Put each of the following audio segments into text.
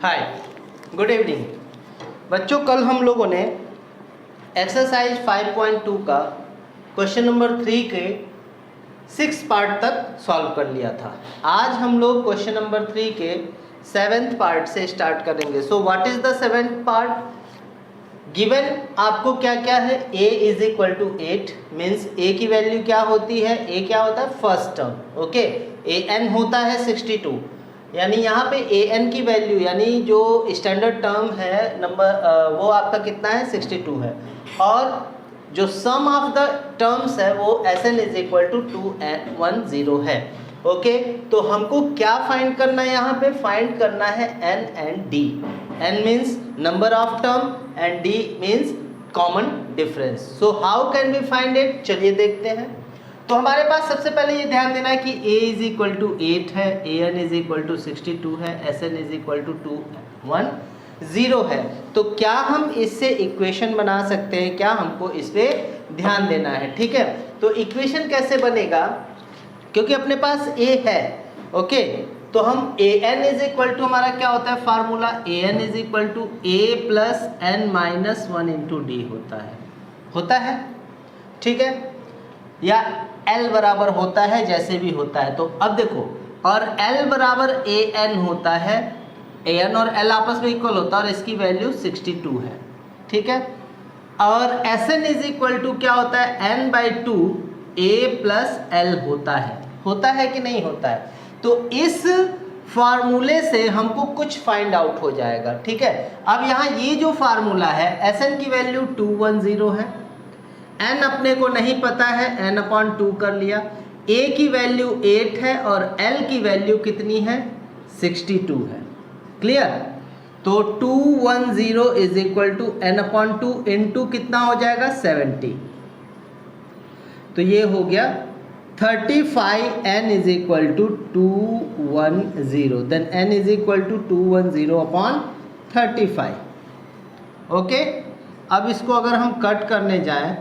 हाय, good evening बच्चों। कल हम लोगों ने एक्सरसाइज 5.2 का क्वेश्चन नंबर 3 के 6 पार्ट तक सॉल्व कर लिया था। आज हम लोग क्वेश्चन नंबर 3 के 7th पार्ट से स्टार्ट करेंगे। So what is the 7th part? Given आपको क्या क्या है? a is equal to 8 means a की वैल्यू क्या होती है? a क्या होता है? First term. ओके, an होता है 62, यानी यहाँ पे an की वैल्यू यानी जो स्टैंडर्ड टर्म है नंबर वो आपका कितना है? 62 है। और जो सम ऑफ द टर्म्स है वो Sn इज इक्वल टू 210 है। ओके, तो हमको क्या फाइंड करना है? यहाँ पे फाइंड करना है n and d। n means number of term and d means common difference. So how can we find it? चलिए देखते हैं। तो हमारे पास सबसे पहले ये ध्यान देना है कि a इज इक्वल टू 8 है, an इज इक्वल टू 62 है, Sn इज इक्वल टू 210 है। तो क्या हम इससे इक्वेशन बना सकते हैं? क्या हमको इस पर ध्यान देना है? ठीक है, तो इक्वेशन कैसे बनेगा? क्योंकि अपने पास a है, ओके, तो हम an इज इक्वल टू हमारा क्या होता है formula? an is equal to a plus n minus 1 into d होता है, ठीक है, या L बराबर होता है, जैसे भी होता है। तो अब देखो, और L बराबर an होता है, an और L आपस में इक्वल होता है और इसकी वैल्यू 62 है, ठीक है। और Sn इज इक्वल टू क्या होता है? n/2 a प्लस L होता है कि नहीं होता है? तो इस फार्मूले से हमको कुछ फाइंड आउट हो जाएगा, ठीक है। अब यहाँ ये जो फार्मूला है, Sn की वैल्यू 210 है, n अपने को नहीं पता है, n/2 कर लिया, a की वैल्यू 8 है और L की वैल्यू कितनी है? 62 है। क्लियर? तो 210 is equal to n/2 into कितना हो जाएगा? 70। तो ये हो गया 35, n is equal to 210, then n is equal to 210/35। Okay, अब इसको अगर हम कट करने जाएं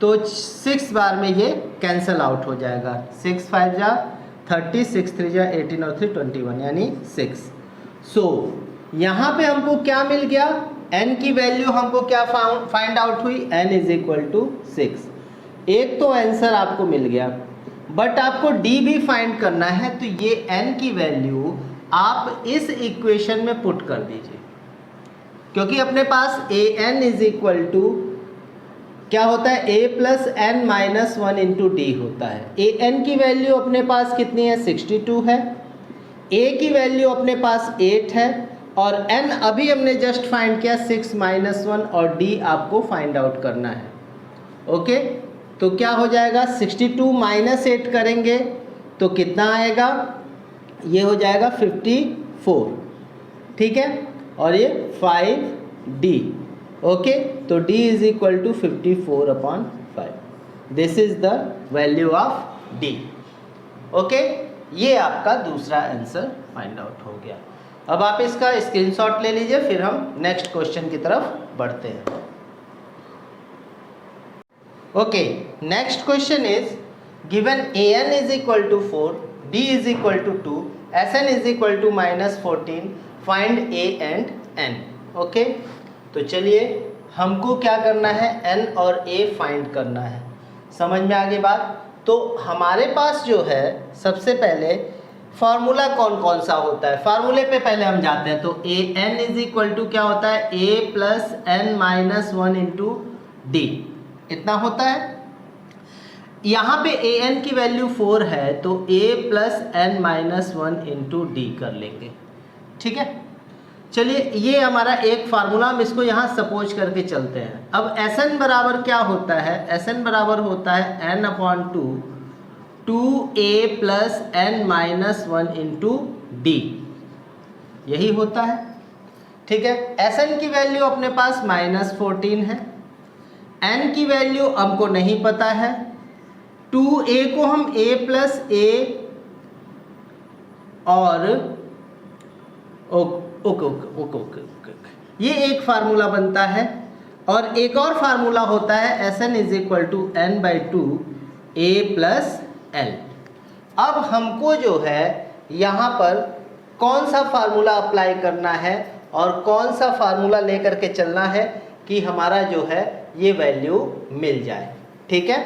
तो 6 बार में ये कैंसल आउट हो जाएगा। 6 5 जा 30, 6 3 जा 18 और 3 21 यानी 6। सो यहाँ पे हमको क्या मिल गया? n की वैल्यू हमको क्या फाइंड आउट हुई? n is equal to 6। एक तो आंसर आपको मिल गया, बट आपको d भी फाइंड करना है। तो ये n की वैल्यू आप इस इक्वेशन में पुट कर दीजिए, क्योंकि अपने पास an इज इक्वल टू क्या होता है? a plus n minus 1 into d होता है। an की वैल्यू अपने पास कितनी है? 62 है, a की वैल्यू अपने पास 8 है और n अभी हमने जस्ट फाइंड किया 6 माइनस 1 और d आपको फाइंड आउट करना है। ओके, तो क्या हो जाएगा? 62 माइनस 8 करेंगे तो कितना आएगा? ये हो जाएगा 54, ठीक है, और ये 5d। ओके, तो d is equal to 54/5। This is the value of d। Okay, ये आपका दूसरा आंसर फाइंड आउट हो गया। अब आप इसका स्क्रीनशॉट ले लीजिए, फिर हम नेक्स्ट क्वेश्चन की तरफ बढ़ते हैं। Okay, next question is given an is equal to 4, d is equal to 2, Sn is equal to -14, find a and n। Okay, तो चलिए हमको क्या करना है? n और a फाइंड करना है। समझ में आ गई बात? तो हमारे पास जो है सबसे पहले फार्मूला कौन कौन सा होता है, फार्मूले पे पहले हम जाते हैं। तो an इज इक्वल टू क्या होता है? a plus n minus 1 into D, इतना होता है। यहाँ पे an की वैल्यू 4 है तो a plus n minus 1 into D कर लेंगे, ठीक है। चलिए, ये हमारा एक फार्मूला, हम इसको यहाँ सपोज करके चलते हैं। अब Sn बराबर क्या होता है? Sn बराबर होता है n/2 2a plus n minus 1 into D, यही होता है, ठीक है। Sn की वैल्यू अपने पास -14 है, n की वैल्यू हमको नहीं पता है, 2a को हम a प्लस a और ओके, ये एक फार्मूला बनता है। और एक और फार्मूला होता है Sn is equal to n/2 a plus l। अब हमको जो है यहाँ पर कौन सा फार्मूला अप्लाई करना है और कौन सा फार्मूला लेकर के चलना है कि हमारा जो है ये वैल्यू मिल जाए। ठीक है,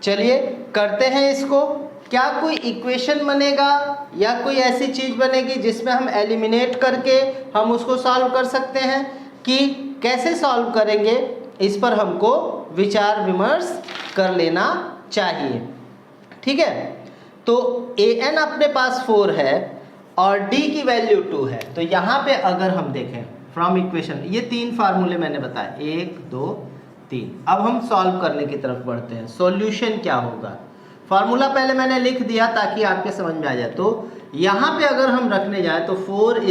चलिए करते हैं इसको। क्या कोई इक्वेशन बनेगा या कोई ऐसी चीज़ बनेगी जिसमें हम एलिमिनेट करके हम उसको सॉल्व कर सकते हैं, कि कैसे सॉल्व करेंगे इस पर हमको विचार विमर्श कर लेना चाहिए। ठीक है, तो an अपने पास 4 है और d की वैल्यू 2 है। तो यहाँ पे अगर हम देखें फ्रॉम इक्वेशन, ये 3 फार्मूले मैंने बताए, 1 2 3। अब हम सॉल्व करने की तरफ बढ़ते हैं। सॉल्यूशन क्या होगा, फार्मूला पहले मैंने लिख दिया ताकि आपके समझ में आ जाए। तो यहाँ पे अगर हम रखने जाए तो 4 = a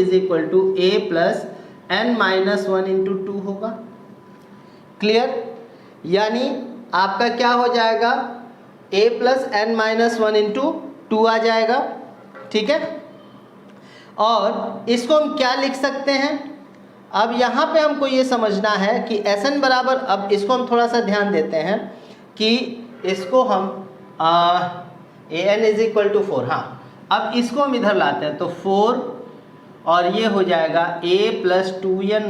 + n-1 × 2 होगा। क्लियर, यानी आपका क्या हो जाएगा, a + n-1 × 2 आ जाएगा। ठीक है, और इसको हम क्या लिख सकते हैं, अब यहाँ पे हमको ये समझना है कि Sn बराबर, अब इसको हम थोड़ा सा ध्यान देते हैं कि इसको हम an = 4, हाँ अब इसको हम इधर लाते हैं तो 4 और ये हो जाएगा a + 2n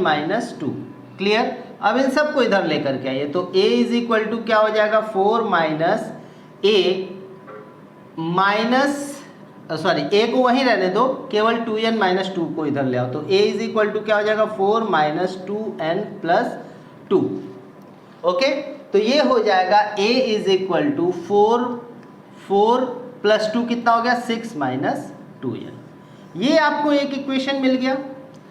- 2। क्लियर, अब इन सबको इधर लेकर के आइए तो a = क्या हो जाएगा, 4 - a सॉरी a को वहीं रहने दो, केवल 2n - 2 को इधर ले आओ तो a = क्या हो जाएगा, 4 - 2n + 2। ओके, तो ये हो जाएगा a = 4 + 2 कितना हो गया, 6 - 2n। ये आपको एक इक्वेशन मिल गया।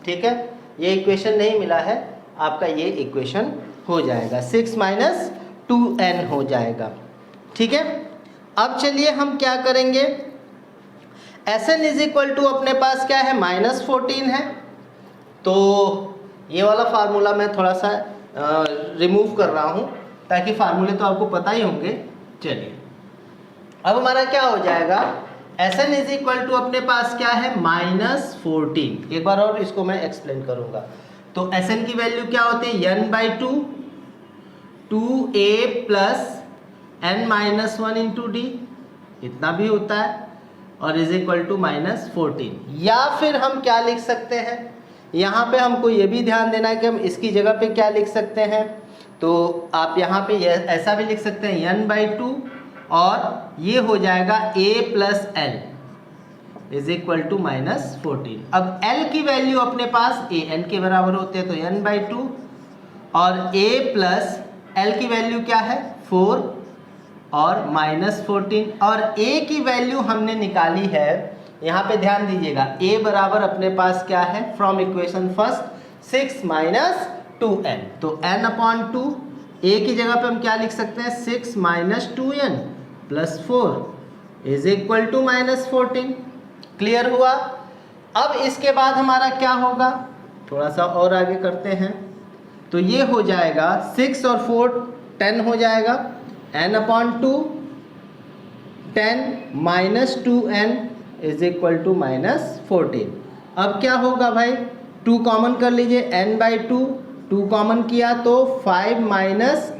ठीक है, ये इक्वेशन नहीं मिला है आपका, ये इक्वेशन हो जाएगा 6 - 2n हो जाएगा। ठीक है, अब चलिए हम क्या करेंगे, Sn = अपने पास क्या है, -14 है। तो ये वाला फार्मूला मैं थोड़ा सा रिमूव कर रहा हूँ ताकि फार्मूले तो आपको पता ही होंगे। चलिए अब हमारा क्या हो जाएगा, Sn = अपने पास क्या है, -14। एक बार और इसको मैं एक्सप्लेन करूँगा। तो Sn की वैल्यू क्या होती है, n/2 2a + n-1 × d, इतना भी होता है, और = -14। या फिर हम क्या लिख सकते हैं, यहाँ पे हमको ये भी ध्यान देना है कि हम इसकी जगह पे क्या लिख सकते हैं। तो आप यहाँ पे ऐसा भी लिख सकते हैं n/2 और ये हो जाएगा a + l = -14। अब l की वैल्यू अपने पास an के बराबर होते हैं तो n/2 और a + l की वैल्यू क्या है, 4 और -14, और a की वैल्यू हमने निकाली है, यहाँ पे ध्यान दीजिएगा, a बराबर अपने पास क्या है, फ्रॉम इक्वेशन फर्स्ट 6 - 2n। तो n/2 a की जगह पे हम क्या लिख सकते हैं, 6 - 2n + 4 = -14। क्लियर हुआ। अब इसके बाद हमारा क्या होगा, थोड़ा सा और आगे करते हैं तो ये हो जाएगा 6 और 4 10 हो जाएगा, n/2 10 - 2n = -14। अब क्या होगा भाई, 2 कॉमन कर लीजिए, n/2 2 कॉमन किया तो 5 -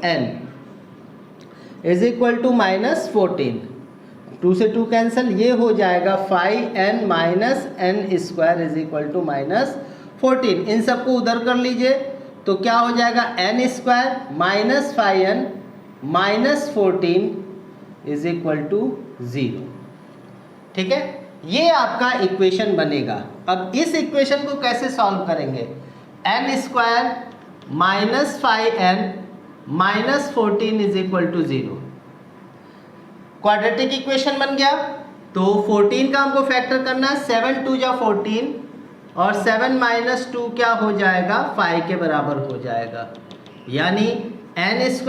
n = -14। 2 से 2 कैंसिल, ये हो जाएगा 5n - n² = -14। इन सबको उधर कर लीजिए तो क्या हो जाएगा, n² - 5n - 14 = 0। ठीक है, ये आपका इक्वेशन बनेगा। अब इस इक्वेशन को कैसे सॉल्व करेंगे, n² - 5n - 14 = 0। क्वाड्रेटिक इक्वेशन बन गया। तो 14 का हमको फैक्टर करना है, 7 × 2 = 14 और 7 - 2 क्या हो जाएगा, 5 के बराबर हो जाएगा, यानी n² -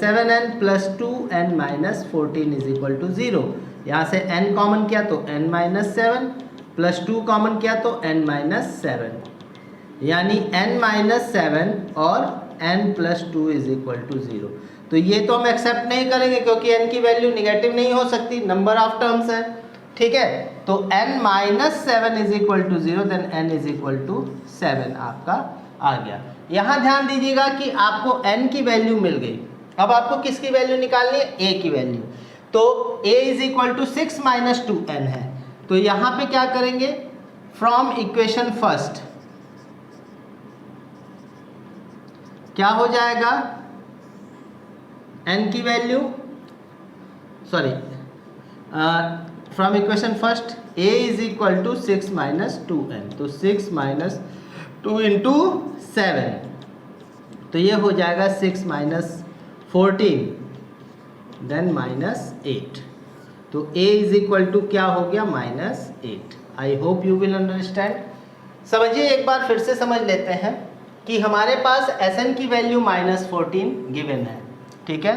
7n + 2n - 14 = 0। यहाँ से n कॉमन किया तो n - 7 + 2 कॉमन किया तो n - 7, यानी n - 7 और n + 2 = 0। तो ये तो हम एक्सेप्ट नहीं करेंगे क्योंकि n की वैल्यू निगेटिव नहीं हो सकती, नंबर ऑफ टर्म्स है। ठीक है, तो n - 7 = 0, देन n = 7 आपका आ गया। यहाँ ध्यान दीजिएगा कि आपको n की वैल्यू मिल गई। अब आपको किसकी वैल्यू निकालनी है, a की वैल्यू। तो a = 6 - 2n है, तो यहाँ पे क्या करेंगे, फ्रॉम इक्वेशन फर्स्ट क्या हो जाएगा, n की वैल्यू sorry from equation first a is equal to 6 minus 2n, तो 6 माइनस 2 इंटू 7, तो ये हो जाएगा 6 माइनस 14 देन माइनस 8, तो a इज इक्वल टू क्या हो गया -8। I hope you will understand. समझिए एक बार फिर से समझ लेते हैं कि हमारे पास Sn की वैल्यू -14 गिवन है, ठीक है,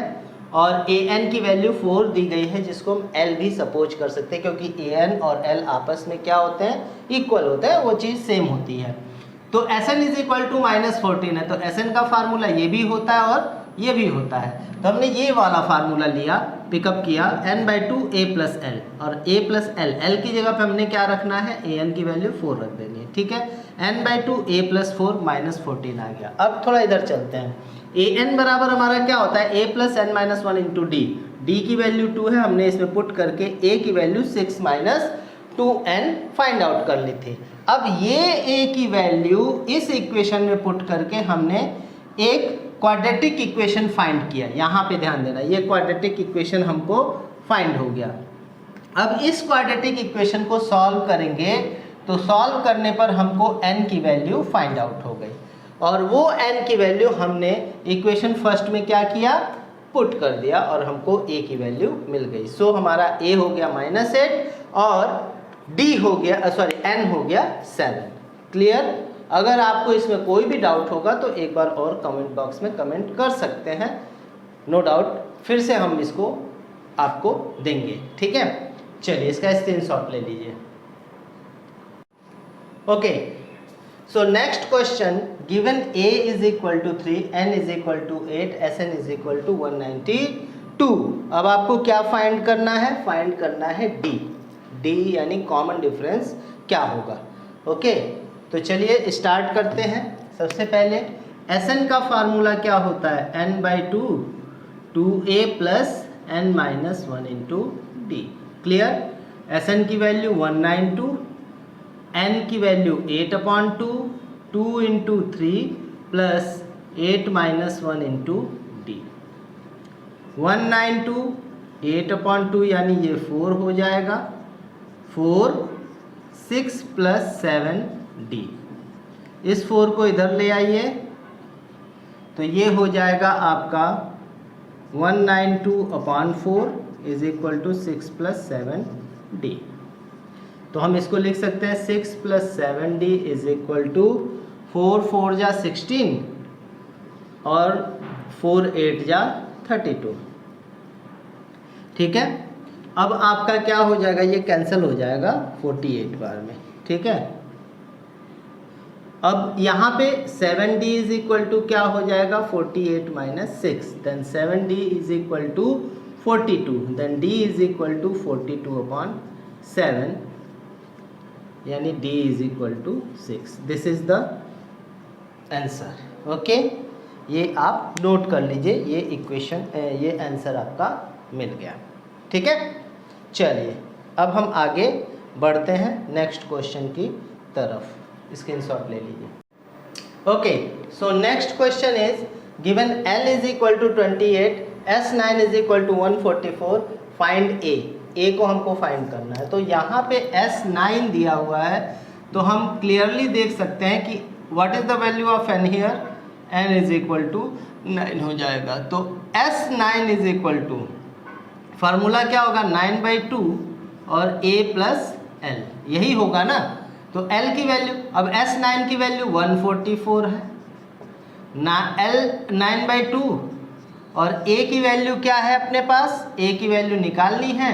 और An की वैल्यू 4 दी गई है, जिसको हम L भी सपोज कर सकते हैं, क्योंकि An और L आपस में क्या होते हैं, इक्वल होते हैं, वो चीज़ सेम होती है। तो Sn इज इक्वल टू -14 है, तो Sn का फार्मूला ये भी होता है और ये भी होता है, तो हमने ये वाला फार्मूला लिया, पिकअप किया n/2 a प्लस एल, और a प्लस एल, एल की जगह पे हमने क्या रखना है, an की वैल्यू 4 रख देनी है, ठीक है। n/2 a प्लस 4 -14 आ गया। अब थोड़ा इधर चलते हैं, an बराबर हमारा क्या होता है, a plus n minus 1 into D, D की वैल्यू 2 है, हमने इसमें पुट करके a की value 6 minus 2n find out कर ली थी। अब ये a की वैल्यू इस इक्वेशन में पुट करके हमने एक क्वाड्रेटिक इक्वेशन फाइंड किया, यहाँ पे ध्यान देना, ये क्वाड्रेटिक इक्वेशन हमको फाइंड हो गया। अब इस क्वाड्रेटिक इक्वेशन को सॉल्व करेंगे, तो सॉल्व करने पर हमको n की वैल्यू फाइंड आउट हो गई, और वो n की वैल्यू हमने इक्वेशन फर्स्ट में क्या किया, पुट कर दिया, और हमको a की वैल्यू मिल गई। सो हमारा a हो गया -8 और d हो गया सॉरी n हो गया 7। क्लियर? अगर आपको इसमें कोई भी डाउट होगा तो एक बार और कमेंट बॉक्स में कमेंट कर सकते हैं, नो डाउट, फिर से हम इसको आपको देंगे, ठीक है। चलिए इसका स्क्रीनशॉट ले लीजिए। Okay, so next question, given a is equal to 3, n is equal to 8, Sn is equal to 192। अब आपको क्या फाइंड करना है, फाइंड करना है d यानी कॉमन डिफरेंस क्या होगा। ओके, तो चलिए स्टार्ट करते हैं। सबसे पहले Sn का फार्मूला क्या होता है, n/2 2a plus n minus 1 into D. Clear? Sn की वैल्यू 192, n की value 8/2, 2 into 3 plus 8 minus 1 into D. 192 8/2 यानी ये 4 हो जाएगा, 4 6 प्लस 7 डी। इस 4 को इधर ले आइए, तो ये हो जाएगा आपका 192/4 is equal to 6 plus 7 d. तो हम इसको लिख सकते हैं 6 plus 7 d is equal to 4 4 जा 16 और 4 8 जा 32, ठीक है। अब आपका क्या हो जाएगा, ये कैंसिल हो जाएगा 48 बार में, ठीक है। अब यहाँ पे 7d इज इक्वल टू क्या हो जाएगा, 48 minus 6, then 7d is equal to 42, then d is equal to 42/7 यानी d is equal to 6। This is the answer. Okay, ये आप नोट कर लीजिए, ये इक्वेशन ये आंसर आपका मिल गया, ठीक है। चलिए अब हम आगे बढ़ते हैं नेक्स्ट क्वेश्चन की तरफ, स्क्रीनशॉट ले लीजिए। Okay, so next question is given L is equal to 28, S9 is equal to 144, find A को हमको फाइंड करना है। तो यहाँ पे S9 दिया हुआ है, तो हम क्लियरली देख सकते हैं कि what is the value of n here, n is equal to 9 हो जाएगा। तो S9 is equal to formula क्या होगा, 9/2 और a प्लस l, यही होगा ना। तो L की वैल्यू, अब S9 की वैल्यू 144 है ना, L 9/2 और A की वैल्यू क्या है अपने पास, A की वैल्यू निकालनी है,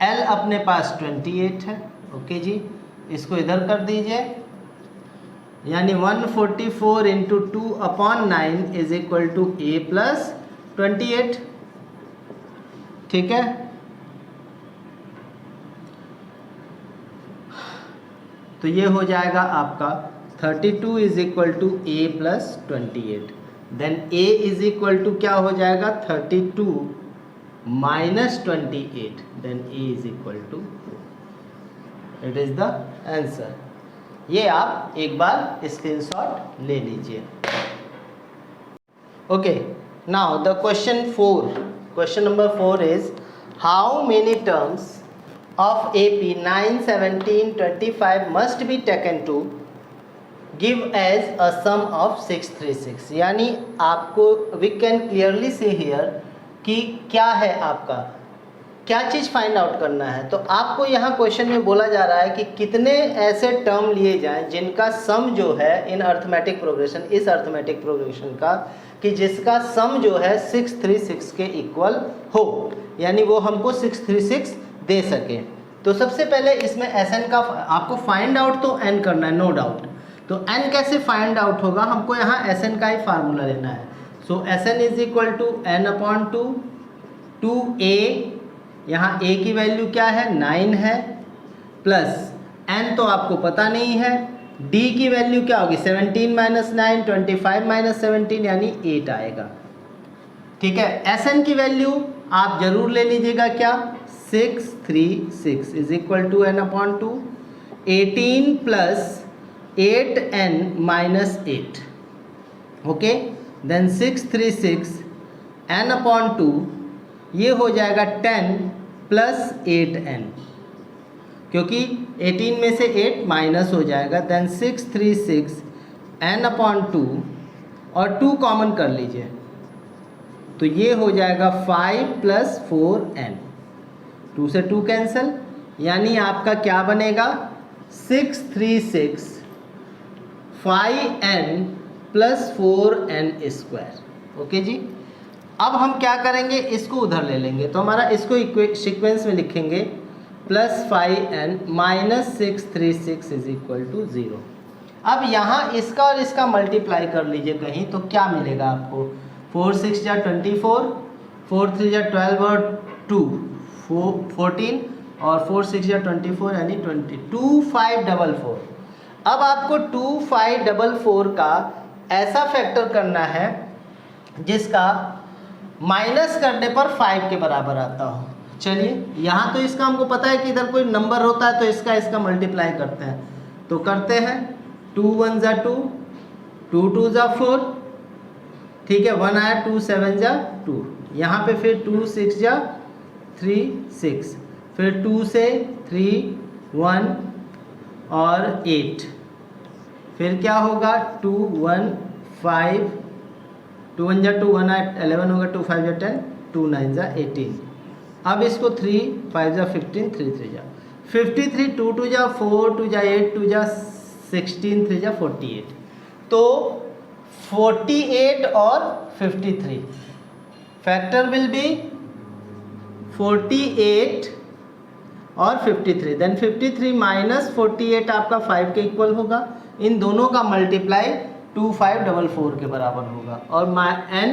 L अपने पास 28 है। ओके जी, इसको इधर कर दीजिए, यानी 144 into 2/9 is equal to A plus 28, ठीक है। तो ये हो जाएगा आपका 32 is equal to A plus 28, then A is equal to क्या हो जाएगा 32 minus 28, then A is equal to 4। It is the answer. ये आप एक बार स्क्रीनशॉट ले लीजिए। Okay, now the question number 4 is how many terms of AP 9, 17, 25 must be taken to give as a sum of 636। यानी आपको we can clearly see here कि क्या है आपका, क्या चीज़ फाइंड आउट करना है। तो आपको यहाँ क्वेश्चन में बोला जा रहा है कि कितने ऐसे टर्म लिए जाएं जिनका सम जो है इन अर्थमेटिक प्रोग्रेशन, इस अर्थमेटिक प्रोग्रेशन का, कि जिसका सम जो है 636 के इक्वल हो, यानी वो हमको 636 दे सके। तो सबसे पहले इसमें Sn का आपको फाइंड आउट तो n करना है, नो डाउट। तो n कैसे फाइंड आउट होगा, हमको यहाँ Sn का ही फार्मूला लेना है। So Sn is equal to n/2 2a, यहाँ a की वैल्यू क्या है 9 है, प्लस n तो आपको पता नहीं है, d की वैल्यू क्या होगी 17 - 9 25 - 17 यानी 8 आएगा। ठीक है, Sn की वैल्यू आप जरूर ले लीजिएगा, क्या 636 is equal to n/2 18 plus 8n minus 8। Okay, then 636 n/2 ये हो जाएगा 10 प्लस 8n, क्योंकि 18 में से 8 माइनस हो जाएगा। देन 636 n/2 और 2 कॉमन कर लीजिए, तो ये हो जाएगा 5 प्लस 4n, 2 से 2 कैंसिल, यानी आपका क्या बनेगा 636 5n plus 4n square. Okay जी, अब हम क्या करेंगे, इसको उधर ले लेंगे, तो हमारा इसको सीक्वेंस में लिखेंगे plus 5n minus 636 is equal to 0। अब यहाँ इसका और इसका मल्टीप्लाई कर लीजिए कहीं, तो क्या मिलेगा आपको 4 6 जा 24, 4 3 जा 12 और 2 14 और 4 6 जा 24 यानी 20 2544। अब आपको 2544 का ऐसा फैक्टर करना है जिसका माइनस करने पर 5 के बराबर आता हो। चलिए, यहाँ तो इसका हमको पता है कि इधर कोई नंबर होता है तो इसका मल्टीप्लाई करते हैं, तो करते हैं 2 1 जा 2, 2 2 जा 4, ठीक है, 1 आया, 2 7 जा 2, यहाँ पे फिर 2 6 जा 3 6, फिर 2 से 3 1 और 8, फिर क्या होगा 2 1 5, 2 1 जा 2, 1 आया 11 होगा, 2 5 जा 10, 2 9 जा 18। अब इसको 3 5 जा 15, 3 3 जा 53, 2 2 जा 4, 2 जा 8, 2 जा 16, 3 जा 48। तो 48 और 53 फैक्टर विल बी 48 और 53, देन 53 माइनस 48 आपका 5 के इक्वल होगा। इन दोनों का मल्टीप्लाई 2544 के बराबर होगा, और n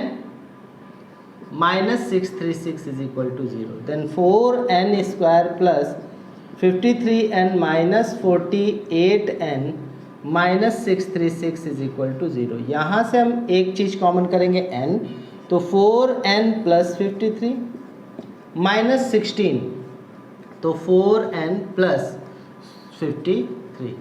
minus 636 is equal to 0। Then 4n square plus 53n minus 48n minus 636 is equal to 0। यहाँ से हम एक चीज़ कॉमन करेंगे n, तो 4n प्लस 53 माइनस 16, तो 4n प्लस 53,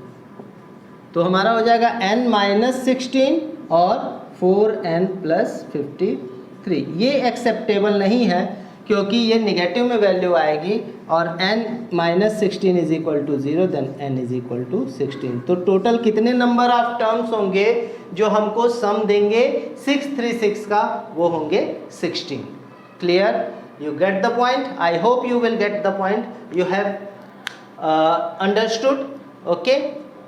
तो हमारा हो जाएगा n माइनस 16 और 4n प्लस 53। ये एक्सेप्टेबल नहीं है क्योंकि ये निगेटिव में वैल्यू आएगी, और n minus 16 is equal to 0, then n is equal to 16। तो टोटल कितने नंबर ऑफ टर्म्स होंगे जो हमको सम देंगे 636 का, वो होंगे 16। Clear, you get the point, I hope you will get the point, you have understood. Okay,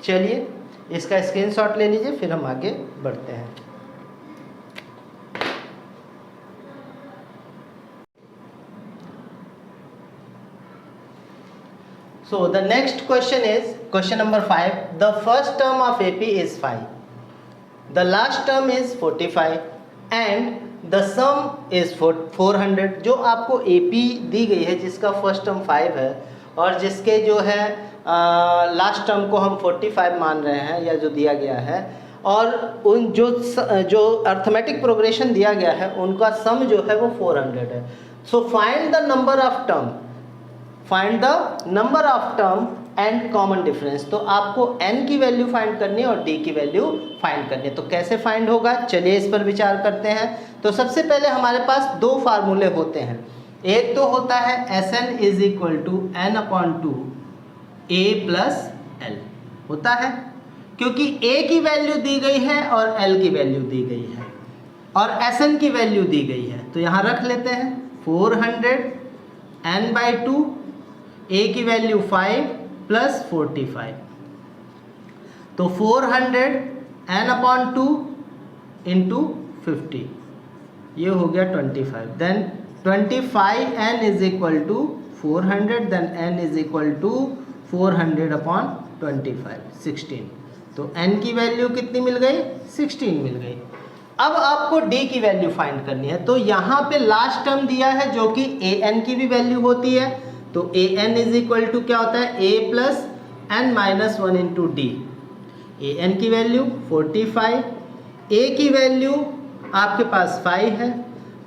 चलिए इसका स्क्रीनशॉट ले लीजिए, फिर हम आगे बढ़ते हैं। So the next question is question number 5. The first term of AP is 5. The last term is 45 and the sum is 400। जो आपको AP दी गई है जिसका फर्स्ट टर्म 5 है और जिसके जो है लास्ट टर्म को हम 45 मान रहे हैं या जो दिया गया है, और उन जो अर्थमेटिक प्रोग्रेशन दिया गया है उनका सम जो है वो 400 है। So find the number of term find the number of term and common difference. तो आपको n की वैल्यू फाइंड करनी है और d की वैल्यू फाइंड करनी है। तो कैसे फाइंड होगा, चलिए इस पर विचार करते हैं। तो सबसे पहले हमारे पास दो फार्मूले होते हैं। एक तो होता है Sn is equal to n/2 a plus l होता है, क्योंकि a की वैल्यू दी गई है और l की वैल्यू दी गई है और Sn की वैल्यू दी गई है। तो यहाँ रख लेते हैं 400 n/2, a की वैल्यू 5 प्लस 45। तो 400 n/2 इंटू 50, ये हो गया 25। Then 25n is equal to 400, then n is equal to 400/25 16। तो n की वैल्यू कितनी मिल गई, 16 मिल गई। अब आपको d की वैल्यू फाइंड करनी है। तो यहाँ पे लास्ट टर्म दिया है जो कि an की भी वैल्यू होती है। तो an इज इक्वल टू क्या होता है, a plus n-1 into D. an की वैल्यू 45, a की वैल्यू आपके पास 5 है,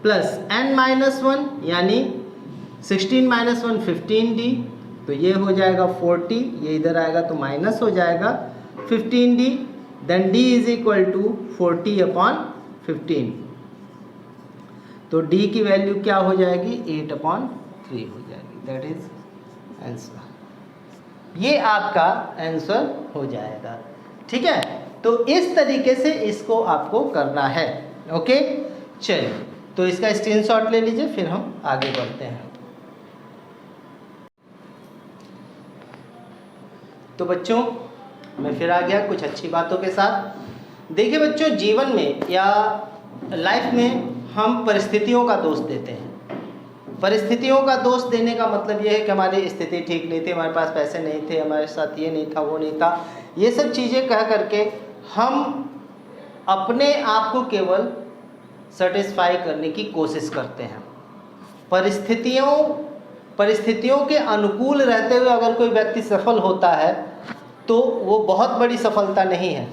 प्लस n-1 यानी 16 - 1 15d। तो ये हो जाएगा 40, ये इधर आएगा तो माइनस हो जाएगा 15d। Then d is equal to 40/15। तो d की वैल्यू क्या हो जाएगी, 8/3 हो जाएगी। That is answer. ये आपका आंसर हो जाएगा। ठीक है, तो इस तरीके से इसको आपको करना है। ओके, चलिए तो इसका स्क्रीनशॉट ले लीजिए, फिर हम आगे बढ़ते हैं। तो बच्चों मैं फिर आ गया कुछ अच्छी बातों के साथ। देखिए बच्चों, जीवन में या लाइफ में हम परिस्थितियों का दोष देते हैं। परिस्थितियों का दोष देने का मतलब ये है कि हमारी स्थिति ठीक नहीं थी, हमारे पास पैसे नहीं थे, हमारे साथ ये नहीं था, वो नहीं था, ये सब चीज़ें कह करके हम अपने आप को केवल सेटिस्फाई करने की कोशिश करते हैं। परिस्थितियों के अनुकूल रहते हुए अगर कोई व्यक्ति सफल होता है तो वो बहुत बड़ी सफलता नहीं है,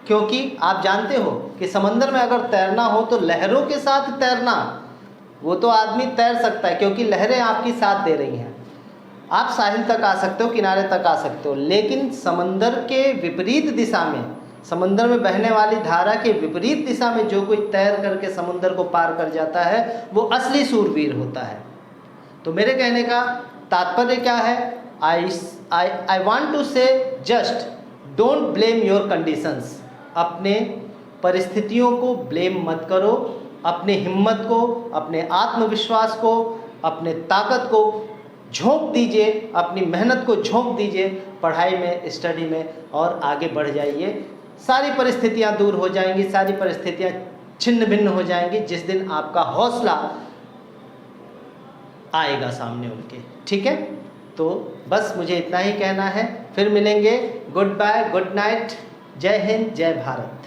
क्योंकि आप जानते हो कि समंदर में अगर तैरना हो तो लहरों के साथ तैरना, वो तो आदमी तैर सकता है क्योंकि लहरें आपकी साथ दे रही हैं। आप साहिल तक आ सकते हो, किनारे तक आ सकते हो, लेकिन समंदर के विपरीत दिशा में, समंदर में बहने वाली धारा के विपरीत दिशा में जो कोई तैर करके समुद्र को पार कर जाता है वो असली शूरवीर होता है। तो मेरे कहने का तात्पर्य क्या है, आई वॉन्ट टू से just don't blame your conditions. अपने परिस्थितियों को ब्लेम मत करो, अपने हिम्मत को, अपने आत्मविश्वास को, अपने ताकत को झोंक दीजिए, अपनी मेहनत को झोंक दीजिए पढ़ाई में, स्टडी में, और आगे बढ़ जाइए। सारी परिस्थितियां दूर हो जाएंगी, सारी परिस्थितियां छिन्न भिन्न हो जाएंगी जिस दिन आपका हौसला आएगा सामने उनके। ठीक है, तो बस मुझे इतना ही कहना है। फिर मिलेंगे। गुड बाय, गुड नाइट, जय हिंद, जय भारत।